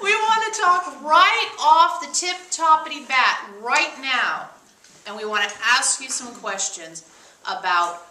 We want to talk right off the tip-toppity bat right now. And we want to ask you some questions about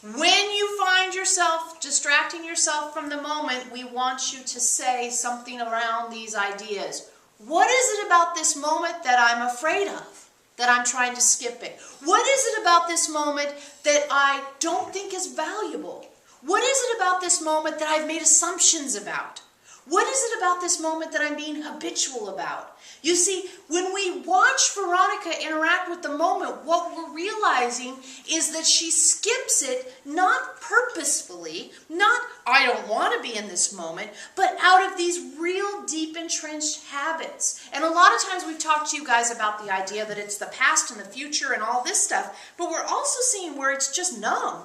when you find yourself distracting yourself from the moment. We want you to say something around these ideas. What is it about this moment that I'm afraid of, that I'm trying to skip it? What is it about this moment that I don't think is valuable? What is it about this moment that I've made assumptions about? What is it about this moment that I'm being habitual about? You see, when we watch Veronica interact with the moment, what we're realizing is that she skips it not purposefully, not I don't want to be in this moment, but out of these real deep entrenched habits. And a lot of times we've talked to you guys about the idea that it's the past and the future and all this stuff, but we're also seeing where it's just numb.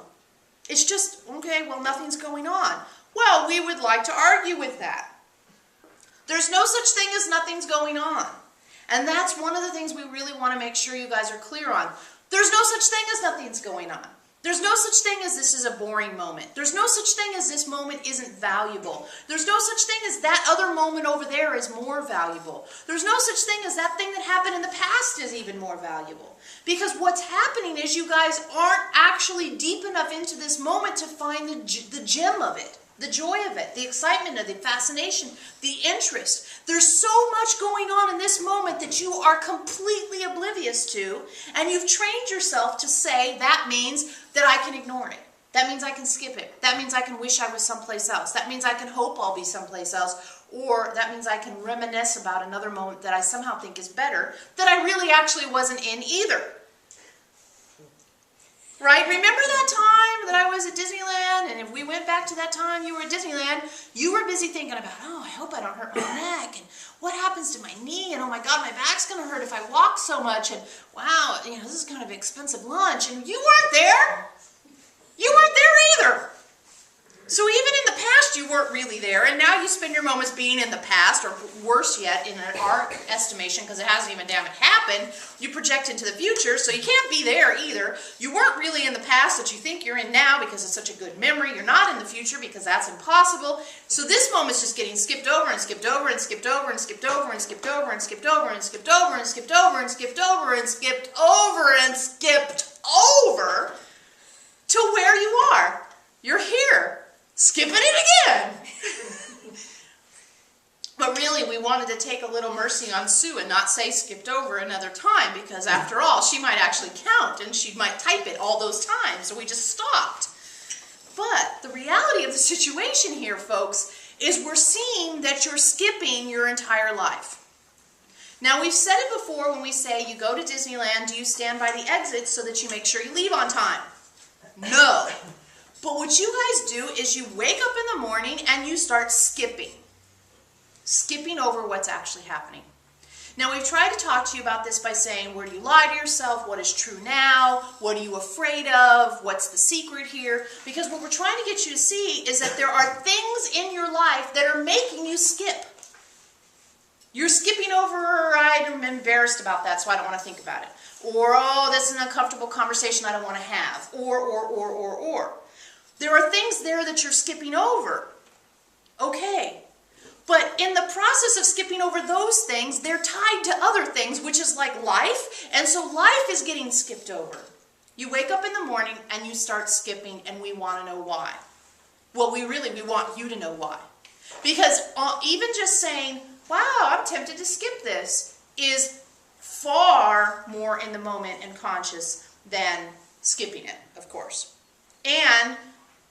It's just, okay, well, nothing's going on. Well, we would like to argue with that. There's no such thing as nothing's going on. And that's one of the things we really want to make sure you guys are clear on. There's no such thing as nothing's going on. There's no such thing as this is a boring moment. There's no such thing as this moment isn't valuable. There's no such thing as that other moment over there is more valuable. There's no such thing as that thing that happened in the past is even more valuable. Because what's happening is you guys aren't actually deep enough into this moment to find the gem of it, the joy of it, the excitement of it, the fascination, the interest. There's so much going on in this moment that you are completely oblivious to, and you've trained yourself to say that means that I can ignore it. That means I can skip it. That means I can wish I was someplace else. That means I can hope I'll be someplace else. Or that means I can reminisce about another moment that I somehow think is better that I really actually wasn't in either. Right? Remember that time that I was at Disneyland, and if we went back to that time you were at Disneyland, you were busy thinking about, oh, I hope I don't hurt my neck, and what happens to my knee, and oh my God, my back's going to hurt if I walk so much, and wow, you know, this is kind of an expensive lunch, and you weren't there. You weren't there either. So even in the past you weren't really there, and now you spend your moments being in the past, or worse yet, in our estimation, because it hasn't even damn it happened, you project into the future, so you can't be there either. You weren't really in the past that you think you're in now because it's such a good memory. You're not in the future because that's impossible. So this moment's just getting skipped over and skipped over and skipped over and skipped over and skipped over and skipped over and skipped over and skipped over and skipped over and skipped over and skipped over to where you are. You're here. Skipping it again. But really, we wanted to take a little mercy on Sue and not say skipped over another time, because after all, she might actually count and she might type it all those times, so we just stopped. But the reality of the situation here, folks, is we're seeing that you're skipping your entire life. Now, we've said it before when we say you go to Disneyland, do you stand by the exit so that you make sure you leave on time? No. But what you guys do is you wake up in the morning and you start skipping. Skipping over what's actually happening. Now, we've tried to talk to you about this by saying, where do you lie to yourself? What is true now? What are you afraid of? What's the secret here? Because what we're trying to get you to see is that there are things in your life that are making you skip. You're skipping over, I'm embarrassed about that, so I don't want to think about it. Or, oh, that's an uncomfortable conversation I don't want to have. Or. There are things there that you're skipping over. Okay. But in the process of skipping over those things, they're tied to other things, which is like life. And so life is getting skipped over. You wake up in the morning and you start skipping, and we want to know why. Well, we want you to know why. Because even just saying, wow, I'm tempted to skip this, is far more in the moment and conscious than skipping it, of course. And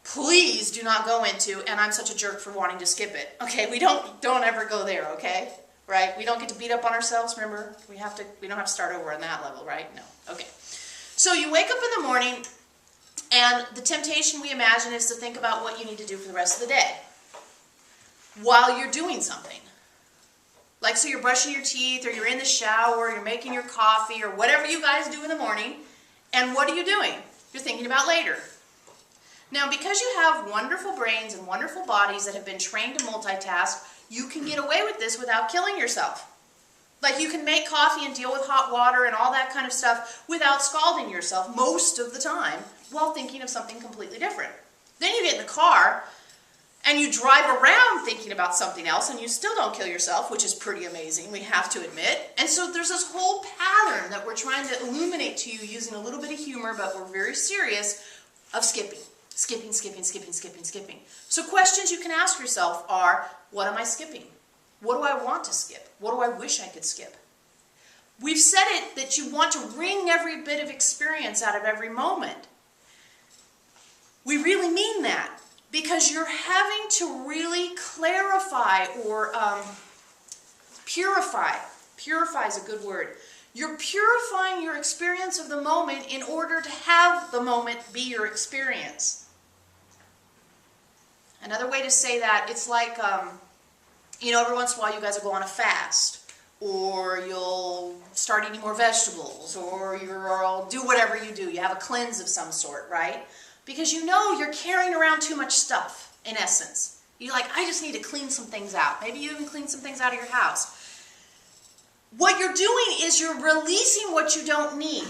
please do not go into, and I'm such a jerk for wanting to skip it. Okay, we don't ever go there, okay? Right? We don't get to beat up on ourselves, remember? We don't have to start over on that level, right? No. Okay. So you wake up in the morning, and the temptation we imagine is to think about what you need to do for the rest of the day while you're doing something. Like, so you're brushing your teeth, or you're in the shower, or you're making your coffee, or whatever you guys do in the morning, and what are you doing? You're thinking about later. Now, because you have wonderful brains and wonderful bodies that have been trained to multitask, you can get away with this without killing yourself. Like, you can make coffee and deal with hot water and all that kind of stuff without scalding yourself most of the time while thinking of something completely different. Then you get in the car and you drive around thinking about something else, and you still don't kill yourself, which is pretty amazing, we have to admit. And so there's this whole pattern that we're trying to illuminate to you using a little bit of humor, but we're very serious, of skipping. Skipping, skipping, skipping, skipping, skipping. So questions you can ask yourself are, what am I skipping? What do I want to skip? What do I wish I could skip? We've said it that you want to wring every bit of experience out of every moment. We really mean that, because you're having to really clarify or purify. Purify is a good word. You're purifying your experience of the moment in order to have the moment be your experience. Another way to say that, it's like, every once in a while you guys will go on a fast, or you'll start eating more vegetables, or you'll do whatever you do. You have a cleanse of some sort, right? Because you know you're carrying around too much stuff, in essence. You're like, I just need to clean some things out. Maybe you even clean some things out of your house. What you're doing is you're releasing what you don't need,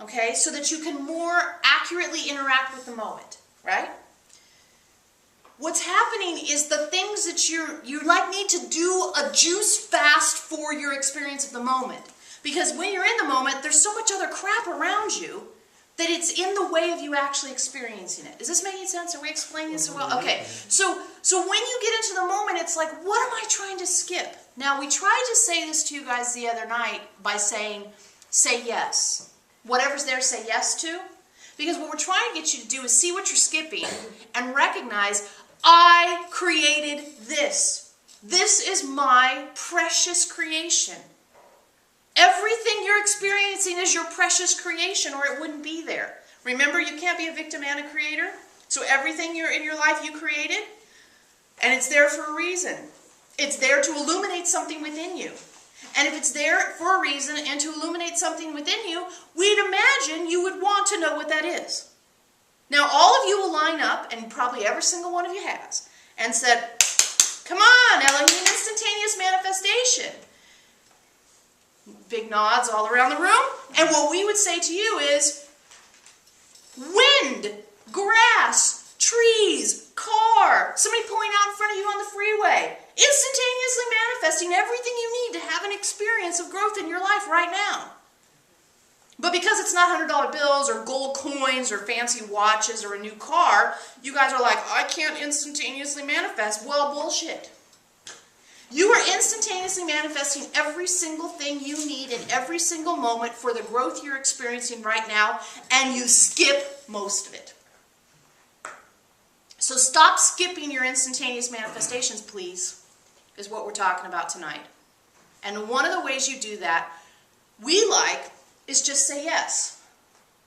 okay? So that you can more accurately interact with the moment, right? What's happening is the things that you like need to do a juice fast for your experience of the moment. Because when you're in the moment, there's so much other crap around you that it's in the way of you actually experiencing it. Is this making sense? Are we explaining this so well? Okay, so when you get into the moment, it's like, what am I trying to skip? Now, we tried to say this to you guys the other night by saying, say yes. Whatever's there, say yes to. Because what we're trying to get you to do is see what you're skipping and recognize, I created this. This is my precious creation. Everything you're experiencing is your precious creation, or it wouldn't be there. Remember, you can't be a victim and a creator. So everything in your life you created, and it's there for a reason. It's there to illuminate something within you. And if it's there for a reason and to illuminate something within you, we'd imagine you would want to know what that is. Now, all of you will line up, and probably every single one of you has, and said, come on, Eloheim, instantaneous manifestation. Big nods all around the room. And what we would say to you is, wind, grass, trees, car, somebody pulling out in front of you on the freeway, instantaneously manifesting everything you need to have an experience of growth in your life right now. But because it's not $100 bills or gold coins or fancy watches or a new car, you guys are like, I can't instantaneously manifest. Well, bullshit. You are instantaneously manifesting every single thing you need in every single moment for the growth you're experiencing right now, and you skip most of it. So stop skipping your instantaneous manifestations, please, is what we're talking about tonight. And one of the ways you do that, is just say yes.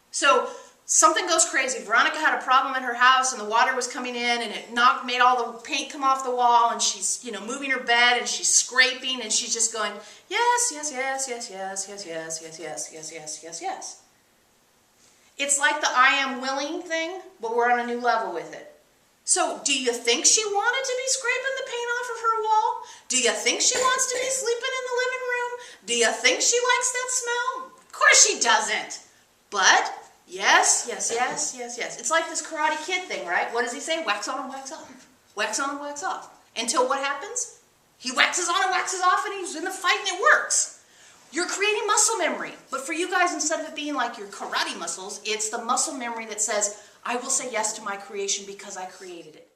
So something goes crazy. Veronica had a problem at her house, and the water was coming in, and it made all the paint come off the wall, and she's, moving her bed, and she's scraping, and she's just going, yes, yes, yes, yes, yes, yes, yes, yes, yes, yes, yes, yes, yes. It's like the I am willing thing, but we're on a new level with it. So, do you think she wanted to be scraping the paint off of her wall? Do you think she wants to be sleeping in the living room? Do you think she likes that smell? Of course she doesn't. But yes, yes, yes, yes, yes. It's like this Karate Kid thing, right? What does he say? Wax on and wax off. Wax on and wax off. Until what happens? He waxes on and waxes off, and he's in the fight, and it works. You're creating muscle memory. But for you guys, instead of it being like your karate muscles, it's the muscle memory that says, I will say yes to my creation because I created it.